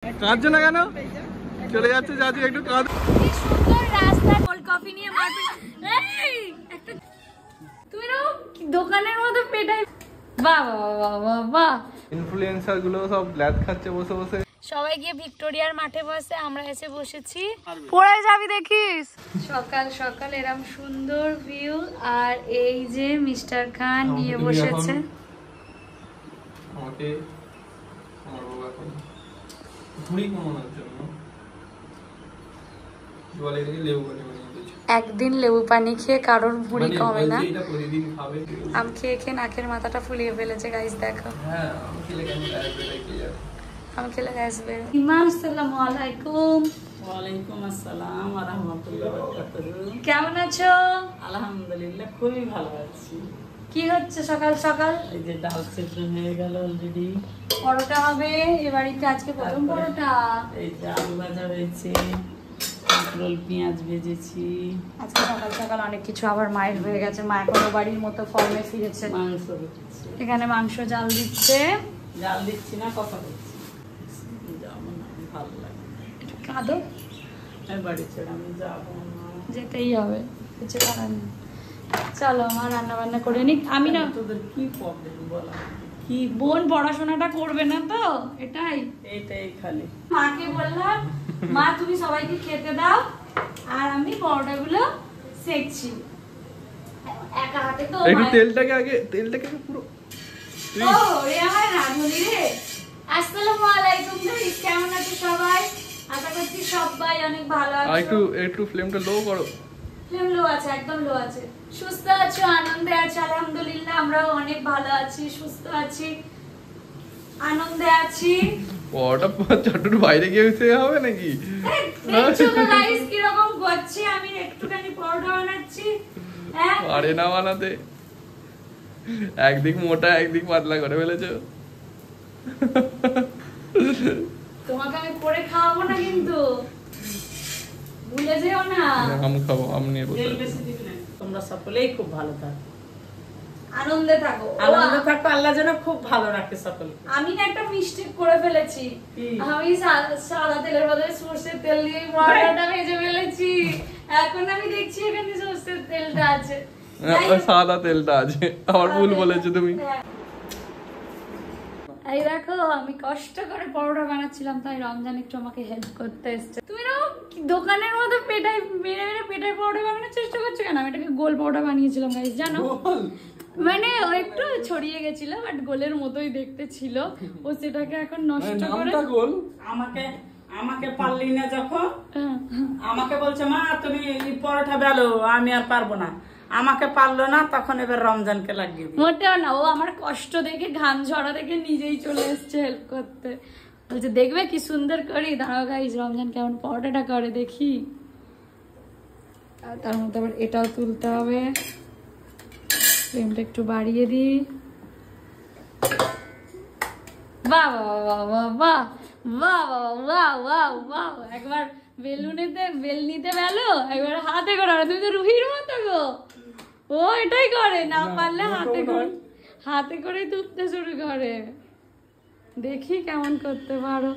কাঁদছো না কেন? চলে যাচ্ছে চাচি, একটু কাঁদ। সুন্দর রাস্তা, কোল্ড কফি নিয়ে মারবে। এই একটা তুমি না দোকানের মতো পেটাই। বাহ বাহ বাহ বাহ বাহ। ইনফ্লুয়েন্সার গুলো সব ল্যাদ খাচ্ছে বসে বসে। সবাই গিয়ে ভিক্টোরিয়ার মাঠে বসে, আমরা এসে বসেছি। পড়ে যাবি দেখিস। সকাল সকাল এরকম সুন্দর ভিউ, আর এই যে মিস্টার খান নিয়ে বসেছে। আমাকে আমার বাবা এখন ঘুড়ি কমানোর জন্য জলে থেকে লেবু পানি বানিয়ে দিয়েছে। একদিন লেবু পানি খেয়ে কারোর ভুঁড়ি কমে না। এটা প্রতিদিন খাবে। আম খেয়ে খেয়ে নাকের মাথাটা ফুলিয়ে ফেলেছে গাইস, দেখো। হ্যাঁ, আমি খেলে কেন আসবে কি আর। আমি খেলে আসবে। ইমান, আসসালামু আলাইকুম। ওয়ালাইকুম আসসালাম ওয়া রাহমাতুল্লাহি ওয়া বারাকাতুহু। কেমন আছো? আলহামদুলিল্লাহ, খুবই ভালো আছি। কি হচ্ছে সকাল সকাল? এই যে ডাল সেদ্ধ হয়ে গেল অলরেডি। পরোটা হবে এ বাড়িতে আজকে প্রথম পরোটা। এই যে আলু ভাজা হয়েছে, কাঁকরোল পেঁয়াজ ভেজেছি। আজকে সকাল সকাল অনেক কিছু আবার মায়ের হয়ে গেছে। মা এখনো বাড়ির মতো ফর্মে ফিরেছে। মাংস ভেজেছি। এখানে মাংস জাল দিচ্ছে। জাল দিচ্ছি না, কথা বলছি। যেমন ভালো লাগে। একটু কাঁদো। আমি বাড়ি ছেড়ে আমি যাবো না। যেতেই হবে, কিছু করার নেই। চলো মা রান্না বান্না করে নিক। আমি না, তোদের কি প্রবলেম বলা? কি বোন পড়াশোনাটা করবে না তো, এটাই এইটাই খালি। মাকে বললাম, মা তুমি সবাইকে খেতে দাও আর আমি পরোটাগুলো সেকছি। একা হাতে তো একটু তেলটাকে আগে পুরো। ও রে আমার রাধুনি রে। আসসালামু আলাইকুম গাইস, কেমন আছো সবাই? আশা করছি সবাই অনেক ভালো আছো। একটু ফ্লেমটা লো করো। ফ্লেম লো আছে, একদম লো আছে। সুস্থ আছো, আনন্দে আছো? আলহামদুলিল্লাহ আমরাও অনেক ভালো আছি, সুস্থ আছি, আনন্দে আছি। ওটা চাটুর বাইরে গিয়ে হবে নাকি? দেখছো তো গাইস কিরকম করছি আমি, একটুখানি পরোটা বানাচ্ছি। আরে না বানাতে, একদিক মোটা একদিক পাতলা করে ফেলেছো। তোমাকে আমি করে খাওয়াবো না কিন্তু, ভুলে যেও না। আম খাবো, আম নিয়ে বসে তেল বেশি দিবি না। তোমরা সকলেই খুব ভালো থাকো, আনন্দে থাকো। আনন্দে থাকো। আল্লাহ যেন খুব ভালো রাখে সকলকে। আমি না একটা মিস্টেক করে ফেলেছি। কি? আমি সাদা তেলের বদলে সরষের তেল দিয়ে পরোটাটা ভেজে ফেলেছি। এখন আমি দেখছি এখানে সরষের তেলটা আছে। সাদা তেলটা আছে, আমার ভুল বলেছো তুমি। হ্যাঁ। এই দেখো আমি কষ্ট করে পরোটা বানাচ্ছিলাম, তাই রমজান একটু আমাকে হেল্প করতে এসছে। তুমি না দোকানের মতো পেটাই মেরে মেরে পেটাই পরোটা বানানোর চেষ্টা করছো কেন? আমি এটাকে গোল পরোটা বানিয়েছিলাম গাইস, জানো? মানে ও একটু ছড়িয়ে গেছিল, বাট গোলের মতোই দেখতে ছিল। ও সেটাকে এখন নষ্ট করে আমাকে পারলি না যখন, আমাকে বলছে মা তুমি পরোটা বেলো, আমি আর পারবো না। আমাকে পারলো না, তখন এবার রমজানকে লাগিয়ে দিই। মোটেও না, ও আমার কষ্ট দেখে ঘাম ঝরা দেখে নিজেই চলে এসছে হেল্প করতে। বলছে দেখবে কি সুন্দর করি। দাঁড়াও গাইস, রমজান কেমন পরোটাটা করে দেখি। আর তার মধ্যে আবার এটাও তুলতে হবে। ফ্লেমটা একটু বাড়িয়ে দিই। বাহ বাহ বাহ বাহ বাহ বাহ বাহ বাহ বাহ। একবার বেলনিতে বেলো, একবার হাতে করে। তুমি তো রুহির মতো গো, ও এটাই করে। না পারলে হাতে করে তুলতে শুরু করে। দেখি কেমন করতে পারো।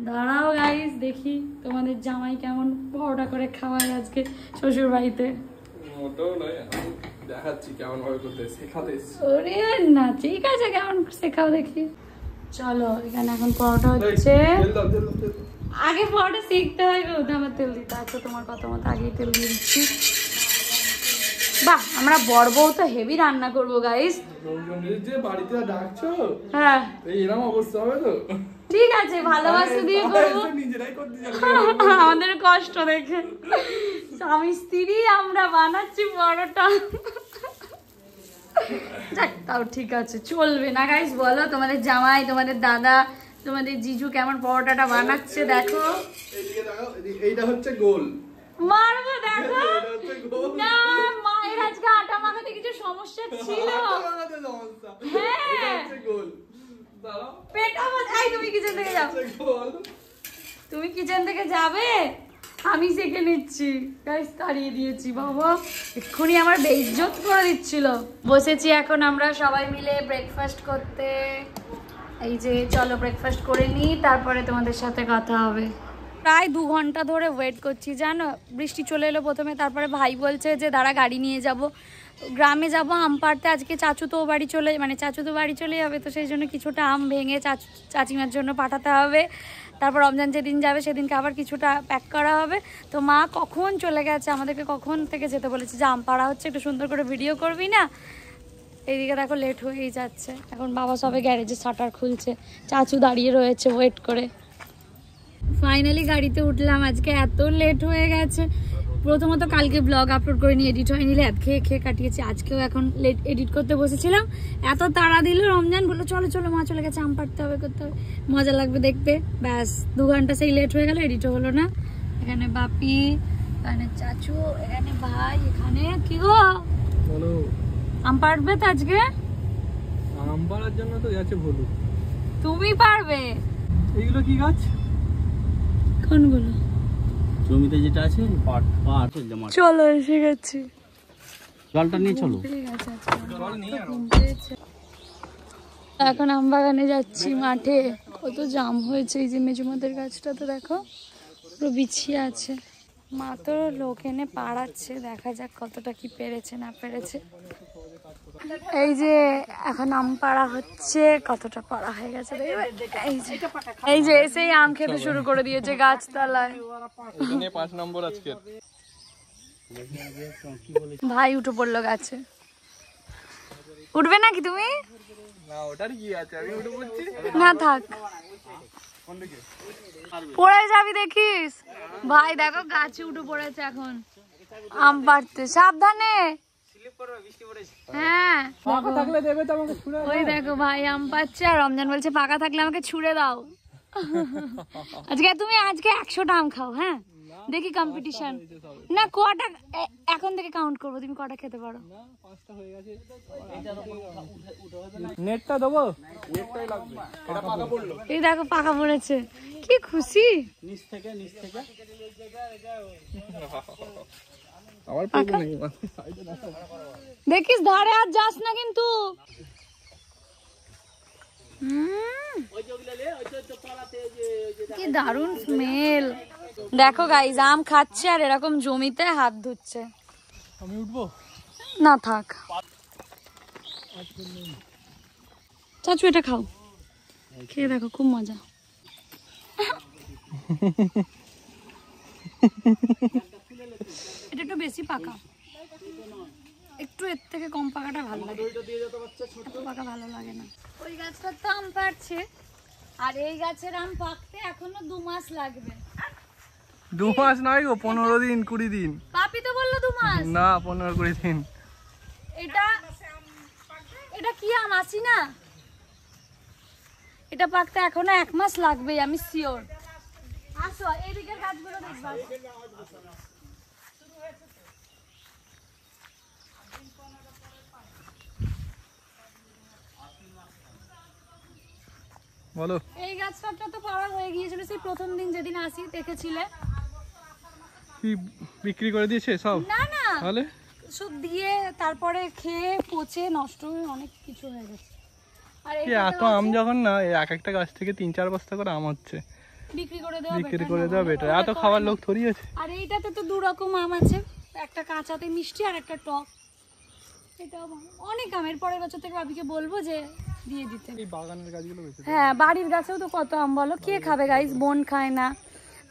দাঁড়াও গাইস, দেখি তোমাদের জামাই কেমন পরোটা করে খাওয়ায় আজকে শ্বশুর বাড়িতে। দেখাচ্ছি কেমন ভাবে করতে, শেখাতে। ওরে না, ঠিক আছে, কেমন শেখাও দেখি। চলো এখানে এখন পরোটা হচ্ছে। আগে পরোটা শিখতে হয় গো, আমার তেল দিতে। আচ্ছা তোমার কথা মতো আগেই তেল দিয়ে দিচ্ছি। বাহ, আমরা বড় বউ তো হেভি রান্না করবো গাইস। বাড়িতে ডাকছো, হ্যাঁ এরকম অবস্থা হবে তো? ঠিক আছে, ভালোবাসা দিয়ে করবো। নিজেরাই করতে আমাদের কষ্ট দেখে স্বামী স্ত্রী আমরা বানাচ্ছি পরোটা। যাক, তাও ঠিক আছে, চলবে না গাইস? বলো তোমাদের জামাই, তোমাদের দাদা, তোমাদের জিজু কেমন পরোটাটা বানাচ্ছে দেখো। এইটা হচ্ছে গোল। মারবো দেখো। না, মায়ের আজকে আটা মাখাতে কিছু সমস্যা ছিল। হ্যাঁ, পেটা এই তুমি কিচেন থেকে যাও। তুমি কিচেন থেকে যাবে, আমি শিখে নিচ্ছি। গাইস তাড়িয়ে দিয়েছি বাবা, এক্ষুনি আমার বেইজ্জত করে দিচ্ছিল। বসেছি এখন আমরা সবাই মিলে ব্রেকফাস্ট করতে। এই যে চলো ব্রেকফাস্ট করে নিই, তারপরে তোমাদের সাথে কথা হবে। প্রায় 2 ঘন্টা ধরে ওয়েট করছি জানো, বৃষ্টি চলে এলো প্রথমে, তারপরে ভাই বলছে যে দাঁড়া গাড়ি নিয়ে যাব, গ্রামে যাব আম পাড়তে। আজকে চাচু তো বাড়ি চলে যাবে, তো সেই জন্য কিছুটা আম ভেঙে চাচিমার জন্য পাঠাতে হবে। তারপর রমজান যেদিন যাবে সেদিনকে আবার কিছুটা প্যাক করা হবে। তো মা কখন চলে গেছে, আমাদেরকে কখন থেকে যেতে বলেছে যে আম পাড়া হচ্ছে, একটু সুন্দর করে ভিডিও করবি না। এইদিকে দেখো লেট হয়েই যাচ্ছে, এখন বাবা সবে গ্যারেজে শাটার খুলছে, চাচু দাঁড়িয়ে রয়েছে ওয়েট করে। ফাইনালি গাড়িতে উঠলাম, আজকে এত লেট হয়ে গেছে। প্রথমত কালকে ব্লগ আপলোড করে নিয়ে এডিট হয়নি, ল্যাদ খেয়ে কাটিয়েছি। আজকেও এখন লেট এডিট করতে বসেছিলাম, এত তাড়া দিল রমজান, বললো চলো চলো মা চলে গেছে, আম পাড়তে হবে, করতে হবে, মজা লাগবে দেখতে। ব্যাস 2 ঘন্টা সেই লেট হয়ে গেল, এডিটও হলো না। এখানে বাপি, এখানে চাচু, এখানে ভাই, এখানে কি গো আম পাড়বে তো আজকে? আম পাড়ার জন্য তো যাচ্ছে ভলু। তুমি পারবে? এইগুলো কি গাছ? কোনগুলো? জমিতে যেটা আছে চলো এসে গেছি, জলটা নিয়ে চলো। এখন আম বাগানে যাচ্ছি, মাঠে কত জাম হয়েছে। এই যে মেজুমাদের গাছটা তো দেখো পুরো বিছিয়ে আছে, মা তো লোক এনে পাড়াচ্ছে, দেখা যাক কতটা কি পেরেছে না পেরেছে। এই যে এখন আম পাড়া হচ্ছে, কতটা পাড়া হয়ে গেছে দেখবে। এই যে এসেই আম খেতে শুরু করে দিয়েছে গাছতলায়। 5 নম্বর আজকে ভাই উঠে পড়লো গাছে। উঠবে নাকি তুমি? না ওটার কি আছে, আমি উঠে পড়ছি। না থাক, পড়ে যাবি দেখিস। ভাই দেখো গাছে উঠে পড়েছে এখন আম পাড়তে, সাবধানে। হ্যাঁ ওই দেখো ভাই আম পাচ্ছে, আর রমজান বলছে ফাঁকা থাকলে আমাকে ছুড়ে দাও। তুমি আজকে 100টা আম খাও। হ্যাঁ দেখি কম্পিটিশন। না কটা এখন থেকে কাউন্ট করবো, তুমি কটা খেতে পারো। নেটটা দেবো, এই দেখো পাকা পড়েছে, কি খুশি। দেখিস ধারে আর যাস না কিন্তু। কি দারুণ স্মেল। দেখো গাইস আম খাচ্ছে আর এরকম জমিতে হাত ধুচ্ছে। আমি উঠবো না থাক, চাচু এটা খাও, খেয়ে দেখো খুব মজা। এটা একটু বেশি পাকা, একটু এর থেকে কম পাকাটা ভালো লাগে, এত পাকা ভালো লাগে না। ওই গাছটার তো আম পাড়ছে, আর এই গাছের আম পাকতে এখনো 2 মাস লাগবে। 2 মাস নয় গো, 15 দিন 20 দিন। পাপি তো বললো 2 মাস। না 15-20 দিন। এটা কি আম আসি না, এটা পাকতে এখনো 1 মাস লাগবে, আমি শিওর। আসো এদিকের গাছগুলো দেখবা। বলো, এই গাছটা তো পাড়া হয়ে গিয়েছিল সেই প্রথম দিন যেদিন আসি, দেখেছিলে। কি বিক্রি করে দিয়েছে সব? না না, তাহলে সব দিয়ে তারপরে খেয়ে পচে নষ্ট হয়ে অনেক কিছু হয়ে গেছে। আর এত আম যখন না, এক একটা গাছ থেকে 3-4 বস্তা করে আম হচ্ছে, বিক্রি করে দেওয়া বেটার। এত খাবার লোক থরি আছে। আর এইটাতে তো 2 রকম আম আছে, একটা কাঁচাতে মিষ্টি আর একটা টক। এটা অনেক আমের পরের বছর থেকে ভাবিকে বলবো যে দিয়ে দিতে। এই বাগানের গাছগুলো বেশি। হ্যাঁ বাড়ির গাছেও তো কত আম বলো, কে খাবে গাইস? বোন খায় না,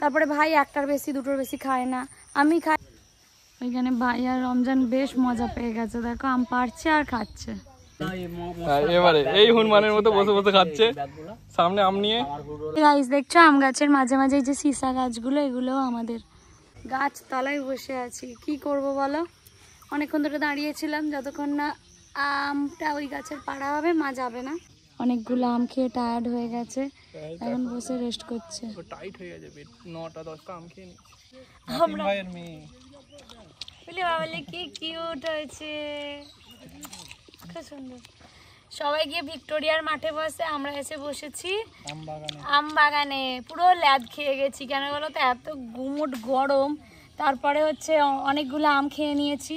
তারপরে ভাই 1টার বেশি 2টোর বেশি খায় না, আমি খাই। ওইখানে ভাই আর রমজান বেশ মজা পেয়ে গেছে, দেখো আম পাড়ছে আর খাচ্ছে। এবারে এই হনুমানের মতো বসে বসে খাচ্ছে সামনে আম নিয়ে। গাইস দেখছো আম গাছের মাঝে মাঝে এই যে সিসা গাছগুলো, এগুলোও আমাদের। গাছ তলায় বসে আছি, কি করব বলো। অনেকক্ষণ ধরে দাঁড়িয়েছিলাম, যতক্ষণ না আমটা ওই গাছের পাড়া হবে মা যাবে না। অনেকগুলো আম খেয়ে টায়ার্ড হয়ে গেছে, এখন বসে রেস্ট করছে। টাইট হয়ে গেছে পেট, 9টা-10টা আম খেয়ে নি। আমরা ভাইয়ের মেয়ে বলে বাবালে কি কিউট হয়েছে, খুব সুন্দর। সবাই গিয়ে ভিক্টোরিয়ার মাঠে বসে, আমরা এসে বসেছি আম বাগানে। পুরো ল্যাদ খেয়ে গেছি, কেন বলো তো এত গুমোট গরম। তারপরে হচ্ছে অনেকগুলো আম খেয়ে নিয়েছি,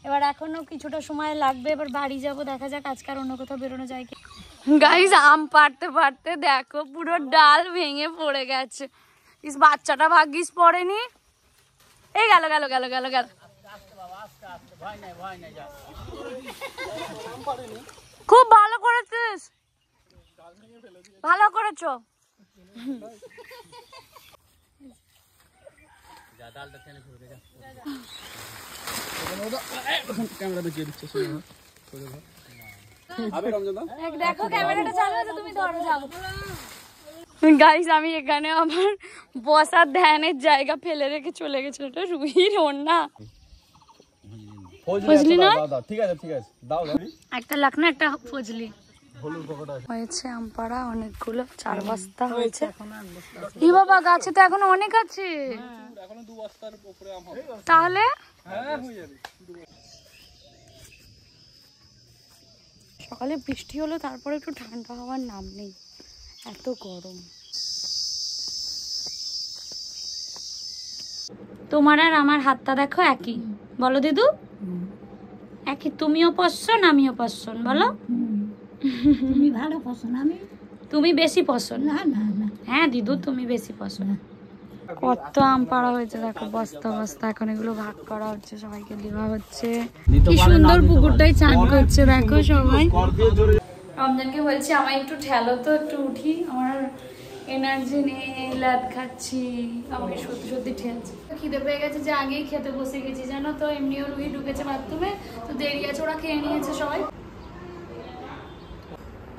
এবার এখনো কিছুটা সময় লাগবে, এবার বাড়ি যাব, দেখা যাক আজকে আর অন্য কোথাও বেরোনো যায় কি। গাইস আম পাড়তে পাড়তে দেখো পুরো ডাল ভেঙে পড়ে গেছে। ইস বাচ্চাটা ভাগ্যিস পড়েনি। এই গেল গেল গেল গেল গেল। খুব ভালো করেছিস, ভালো করেছো। দেখো ক্যামেরাটা চালু আছে, তুমি ধরো যাও। গাইস আমি এখানে আমার বসার ধ্যানের জায়গা ফেলে রেখে চলে গেছিল। এটা রুহির ওড়না, ফজলি না? ঠিক আছে ঠিক আছে, দাও একটা লাখনা একটা ফজলি হয়েছে। আম পাড়া অনেকগুলো, 4 বস্তা হয়েছে। ই বাবা, গাছে তো এখনো অনেক আছে। এখনো 2 বস্তার উপরে আম হবে। তাহলে হ্যাঁ হয়ে যাবে। সকালে বৃষ্টি হলো, তারপরে একটু ঠান্ডা হওয়ার নাম নেই, এত গরম। তোমার আর আমার হাতটা দেখো একই, বলো দিদু একই। তুমিও পছন্দ আমিও পছন্দ, বলো। তুমি ভালো পছন্দ, আমি তুমি বেশি পছন্দ। না না না। হ্যাঁ দিদু তুমি বেশি পছন্দ। কত আম পাড়া হয়েছে দেখো, বস্তা বস্তা। এখন এগুলো ভাগ করা হচ্ছে, সবাইকে দেওয়া হচ্ছে। কি সুন্দর পুকুরটাই চান করছে দেখো সবাই। রমজানকে বলছি আমায় একটু ঠেলো তো, একটু উঠি, আমার এনার্জি নেই, লাদ খাচ্ছি। আমাকে সত্যি সত্যি ঠেলছে। খিদে পেয়ে গেছে যে আগেই খেতে বসে গেছি জানো তো। এমনিও রুহি ঢুকেছে বাথরুমে, তো দেরি আছে, ওরা খেয়ে নিয়েছে সবাই।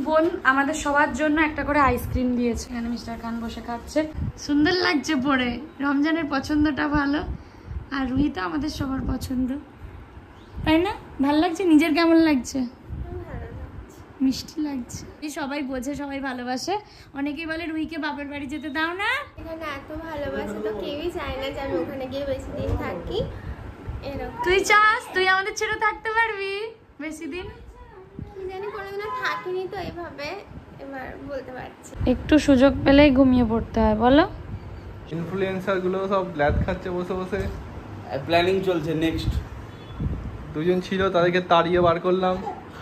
বোন আমাদের সবার জন্য একটা করে আইসক্রিম দিয়েছে, এখানে মিস্টার খান বসে খাচ্ছে। সুন্দর লাগছে পরে, রমজানের পছন্দটা ভালো, আর রুহি তো আমাদের সবার পছন্দ, তাই না? ভাল লাগছে? নিজের কেমন লাগছে? মিষ্টি লাগছে। সবাই বোঝে, সবাই ভালোবাসে। অনেকেই বলে রুহিকে বাপের বাড়ি যেতে দাও না। এখানে এত ভালোবাসে তো কেউই চায় না যে আমি ওখানে গিয়ে বেশি দিন থাকি। এরকম তুই চাস তুই আমাদের ছেড়ে থাকতে পারবি বেশি দিন? কি জানি, কোনোদিনও থাকিনি তো এইভাবে, এবার বলতে পারছি। একটু সুযোগ পেলেই ঘুমিয়ে পড়তে হয়, বলো। ইনফ্লুয়েন্সার গুলো সব ল্যাদ খাচ্ছে বসে বসে। প্ল্যানিং চলছে নেক্সট। 2 জন ছিল, তাদেরকে তাড়িয়ে বার করলাম,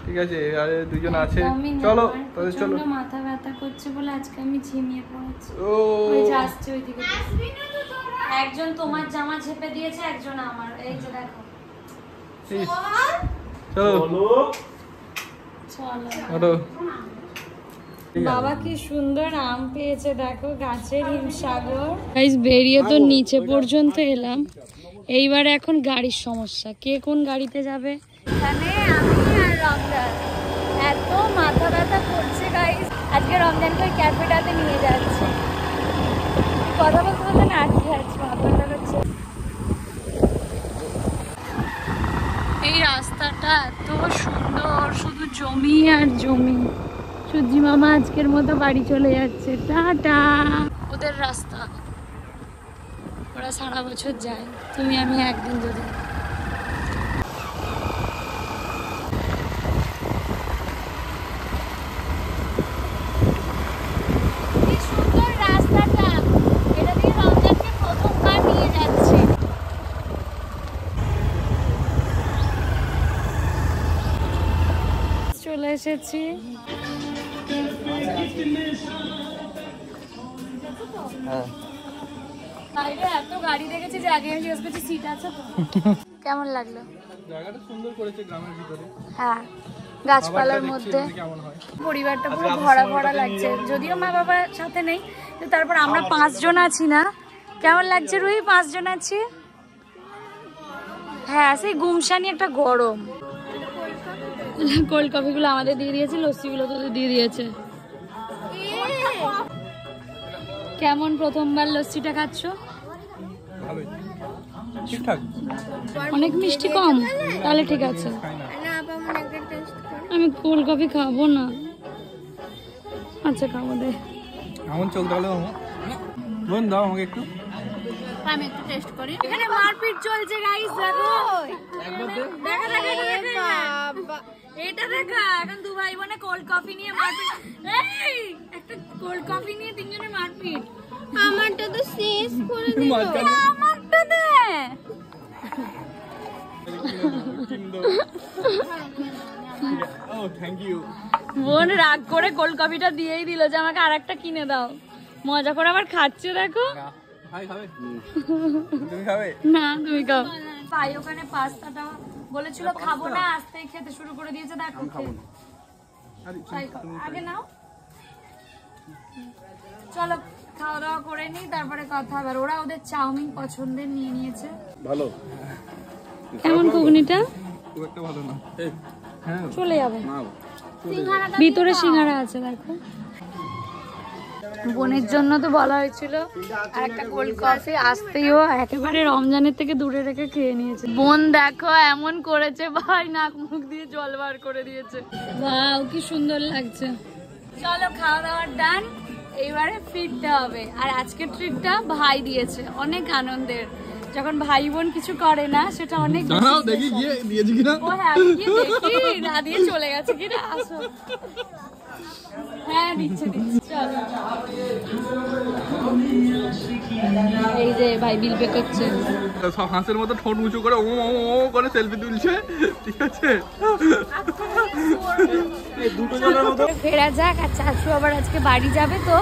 ঠিক আছে। আর 2 জন আছে, চলো তাদের চলো। মাথা ব্যথা করছে বলে আজকে আমি ঝিমিয়ে পড়েছি। ও ওই যে আসছে ওইদিকে। একজন তোমার জামা ঝেপে দিয়েছে, একজন আমার। এই যে দেখো, চলো চলো। বাবা কি সুন্দর আম পেয়েছে দেখো, গাছের হিমসাগর। গাইস বেরিয়ে তো নিচে পর্যন্ত এলাম, এইবার এখন গাড়ির সমস্যা, কে কোন গাড়িতে যাবে। এখানে আমি আর রমজান, এত মাথা ব্যথা করছে গাইস। আজকে রমজানকে ওই ক্যাফেটাতে নিয়ে যাচ্ছে, কথা বলতে বলতে না আটকে যাচ্ছে, মাথা ব্যথা করছে। এই রাস্তাটা এত সুন্দর, শুধু জমি আর জমি। সূর্যি মামা আজকের মতো বাড়ি চলে যাচ্ছে, টাটা। ওদের রাস্তা, ওরা সারা বছর যায়, তুমি আমি একদিন দুদিন। কি সুন্দর রাস্তাটা, এটা দিয়ে রমজানকে প্রথমবার নিয়ে যাচ্ছে। চলে এসেছি। বাইরে এত গাড়ি দেখেছি যে আগে আমি জিজ্ঞেস করছি সিট আছে তো। কেমন লাগলো? জায়গাটা সুন্দর করেছে গ্রামের ভিতরে। হ্যাঁ, গাছপালার মধ্যে কেমন হয়, পরিবারটা পুরো ভরা ভরা লাগছে। যদিও মা বাবার সাথে নেই, কিন্তু তারপর আমরা 5 জন আছি না। কেমন লাগছে রুহি, 5 জন আছি? হ্যাঁ, সেই গুমসানি একটা গরম। কোল্ড কফিগুলো আমাদের দিয়ে দিয়েছে, লস্যিগুলো তোদের দিয়ে দিয়েছে। কেমন প্রথমবার লস্যিটা খাচ্ছ? ভালোই ঠিকঠাক। অনেক মিষ্টি কম? তাহলে ঠিক আছে। আমি কোল্ড কফি খাবো না। আচ্ছা খাবো দে। এমন চলতে হলো বোন, দাও আমাকে একটু। আমি একটু টেস্ট করি। এখানে মারপিট চলছে গাইস, দেখো। দেখা দেখা দেখা বাবা, এটা দেখা। এখন 2 ভাই বোনে কোল্ড কফি নিয়ে মারপিট। এই একটা কোল্ড কফি নিয়ে 3 জনের মারপিট। আমারটা তো শেষ করে দিল। আমারটা দে। ও থ্যাংক ইউ। বোন রাগ করে কোল্ড কফিটা দিয়েই দিল যে আমাকে আরেকটা কিনে দাও। মজা করে আবার খাচ্ছে দেখো। ভাই খাবে? তুমি খাবে? না তুমি খাও। ভাই ওখানে পাস্তাটা বলেছিল খাবো না, আস্তেই খেতে শুরু করে দিয়েছে দেখো। আগে নাও, চলো খাওয়া দাওয়া করে নি, তারপরে কথা হবে। ওরা ওদের চাউমিন পছন্দের নিয়ে নিয়েছে। ভালো কেমন ঘুগনিটা? খুব একটা ভালো না। হ্যাঁ চলে যাবে, ভিতরে সিঙ্গারা আছে দেখো। বোনের জন্য তো বলা হয়েছিল আর একটা কোল্ড কফি, আসতেও একেবারে রমজানের থেকে দূরে রেখে খেয়ে নিয়েছে। বোন দেখো এমন করেছে, ভাই নাক মুখ দিয়ে জল বার করে দিয়েছে। ওয়াও কি সুন্দর লাগছে। চলো খাওয়া দাওয়ার ডান, এইবারে ফিরতে হবে। আর আজকের ট্রিটটা ভাই দিয়েছে, অনেক আনন্দের। যখন ভাই বোন কিছু করে না সেটা অনেক দেখি গিয়ে দিয়েছি কিনা। ও হ্যাঁ আমি গিয়ে দেখি না দিয়ে চলে গেছে কিনা। আসো হ্যাঁ দিচ্ছে দিচ্ছে। চলো এই যে ভাই বিল পে করছে। সব হাঁসের মতো ঠোঁট উঁচু করে ও করে সেলফি তুলছে, ঠিক আছে। ফেরা যাক। আর চাচু আবার আজকে বাড়ি যাবে, তো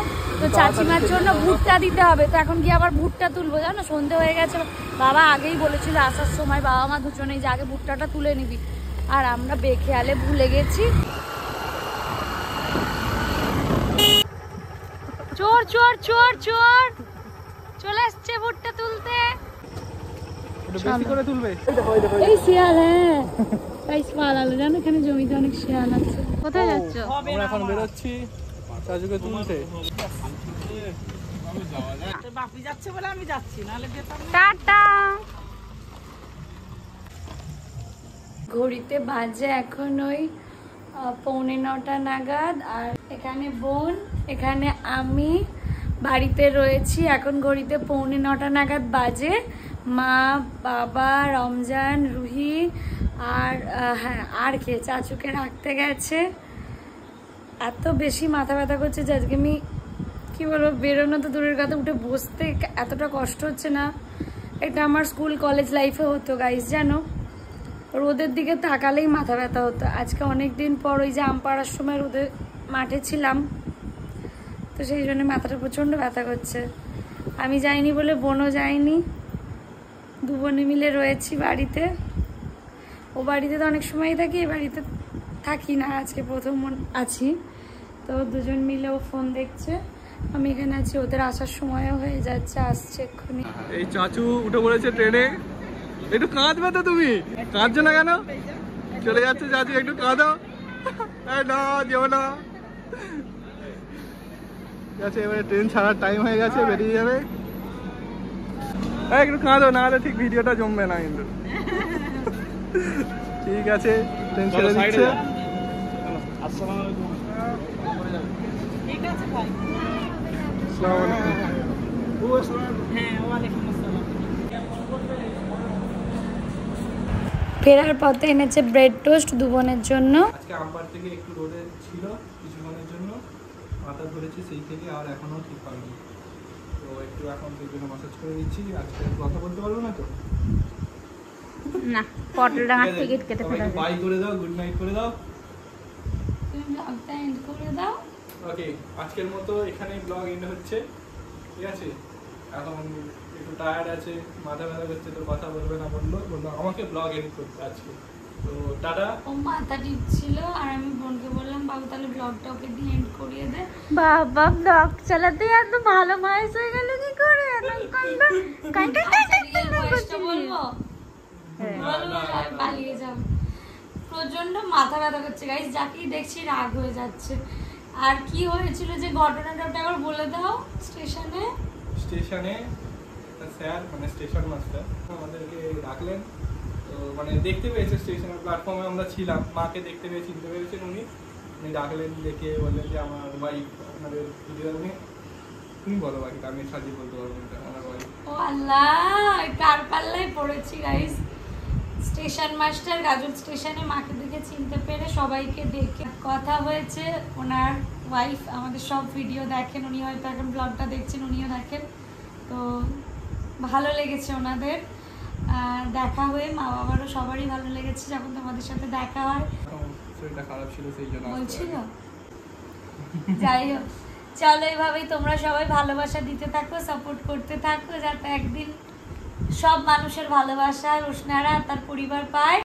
চাচিমার জন্য ভুট্টা দিতে হবে। তো এখন গিয়ে আবার ভুট্টা তুলবো, জানো সন্ধে হয়ে গেছে। বাবা আগেই বলেছিল আসার সময়, বাবা মা দুজনেই যে আগে ভুট্টাটা তুলে নিবি। আর আমরা বেখেয়ালে ভুলে গেছি। চোর চোর চোর চোর চলে আসছে ভুট্টা তুলতে। বেশি করে তুলবে। এই শিয়াল, হ্যাঁ গাইস পালালো জানো, এখানে জমিতে অনেক শিয়াল আছে। কোথায় যাচ্ছ? আমরা এখন বেরোচ্ছি চাচুকে তুলতে। বাপি যাচ্ছে বলে আমি যাচ্ছি, নাহলে যেতাম না। টাটা। ঘড়িতে বাজে এখন ওই 8:45 নাগাদ। আর এখানে বোন, এখানে আমি বাড়িতে রয়েছি। এখন ঘড়িতে 8:45 নাগাদ বাজে। মা, বাবা, রমজান, রুহি আর হ্যাঁ আর কে চাচুকে রাখতে গেছে। এত বেশি মাথা ব্যথা করছে যে আজকে আমি কি বলবো, বেরোনো তো দূরের কথা, উঠে বসতে এতটা কষ্ট হচ্ছে না। এটা আমার স্কুল কলেজ লাইফে হতো গাইস, জানো রোদের দিকে তাকালেই মাথা ব্যথা হতো। আজকে অনেক দিন পর ওই যে আম পাড়ার সময় রোদে মাঠে ছিলাম, তো সেই জন্য মাথাটা প্রচণ্ড ব্যথা করছে। আমি যাইনি বলে বোনও যায়নি, দু বোনে মিলে রয়েছি বাড়িতে। ও বাড়িতে তো অনেক সময়ই থাকি, এ বাড়িতে থাকি না, আজকে প্রথম আছি। তো দুজন মিলে ও ফোন দেখছে, আমি এখানে আছি। ওদের আসার সময়ও হয়ে যাচ্ছে, আসছে এক্ষুনি। এই চাচু উঠে পড়েছে ট্রেনে। একটু কাঁদবে তো, তুমি কাঁদছো না কেন? চলে যাচ্ছে চাচু, একটু কাঁদো। না যেও না। ঠিক আছে, এবারে ট্রেন ছাড়ার টাইম হয়ে গেছে, বেরিয়ে যাবে। একটু কাঁদো, না হলে ঠিক ভিডিওটা জমবে না কিন্তু। ঠিক আছে, ট্রেন ছেড়ে দিচ্ছে। ঠিক আছে ভাই। আসসালামু আলাইকুম। হ্যাঁ ওয়ালাইকুম আসসালাম। ফেরার পথে এনেছে ব্রেড টোস্ট দু বোনের জন্য। আজকে আমপাড় থেকে একটু রোদে ছিল কিছুক্ষণের জন্য, মাথা ধরেছি সেই থেকে, আর এখনো ঠিক হয়নি। তো একটু এখন সেই জন্য ম্যাসাজ করে দিচ্ছি। আজকে কথা বলতে পারবো না তো, না পটলডাঙ্গার টিকিট কেটে ফেলা বাই করে দাও, গুড নাইট করে দাও। তুমি ব্লগটা এন্ড করে দাও। ওকে, আজকের মতো এখানেই ব্লগ এন্ড হচ্ছে, ঠিক আছে। এখন একটু টায়ার্ড আছে, মাথা ব্যথা করছে, তো কথা বলবে না বললো আমাকে ব্লগ এন্ড করতে আজকে। তো টাটা। ও মাথা টিপছিল আর আমি বোনকে বললাম বাবু তাহলে ব্লগটা ওকে দিয়ে এন্ড করিয়ে দে। বাবা ব্লগ চালাতে এত ভালো মাইস হয়ে গেল কি করে? বলবো পালিয়ে যাও। প্রচন্ড মাথা ব্যথা করছে গাইস, যাকেই দেখছি রাগ হয়ে যাচ্ছে। আর কি হয়েছিল যে ঘটনাটা ওটা একবার বলে দাও। স্টেশনে স্যার মানে স্টেশন মাস্টার আমাদেরকে ডাকলেন। তো মানে দেখতে পেয়েছে স্টেশনের প্ল্যাটফর্মে আমরা ছিলাম, মাকে দেখতে পেয়ে চিনতে পেরেছেন উনি ডাকলেন, দেখে বললেন যে আমার ওয়াইফ আপনাদের ভিডিও তুমি বলো বাকিটা, আমি সাজিয়ে বলতে পারবো না আমার ওয়াইফ। ও আল্লাহ, কার পাল্লায় পড়েছি গাইস। স্টেশন মাস্টার গাজল স্টেশনে মাকে দেখে চিনতে পেরে সবাইকে দেখে কথা হয়েছে। ওনার ওয়াইফ আমাদের সব ভিডিও দেখেন, উনি হয়তো এখন ব্লগটা দেখছেন, উনিও দেখেন। তো ভালো লেগেছে ওনাদের দেখা হয়ে, মা বাবারও সবারই ভালো লেগেছে যখন তোমাদের সাথে দেখা হয়। শরীরটা খারাপ ছিল সেই জন্য আসতে বলছিল পারিনি। যাই হোক, চলো এইভাবেই তোমরা সবাই ভালোবাসা দিতে থাকো, সাপোর্ট করতে থাকো, যাতে একদিন সব মানুষের ভালোবাসা রোশনারা আর তার পরিবার পায়।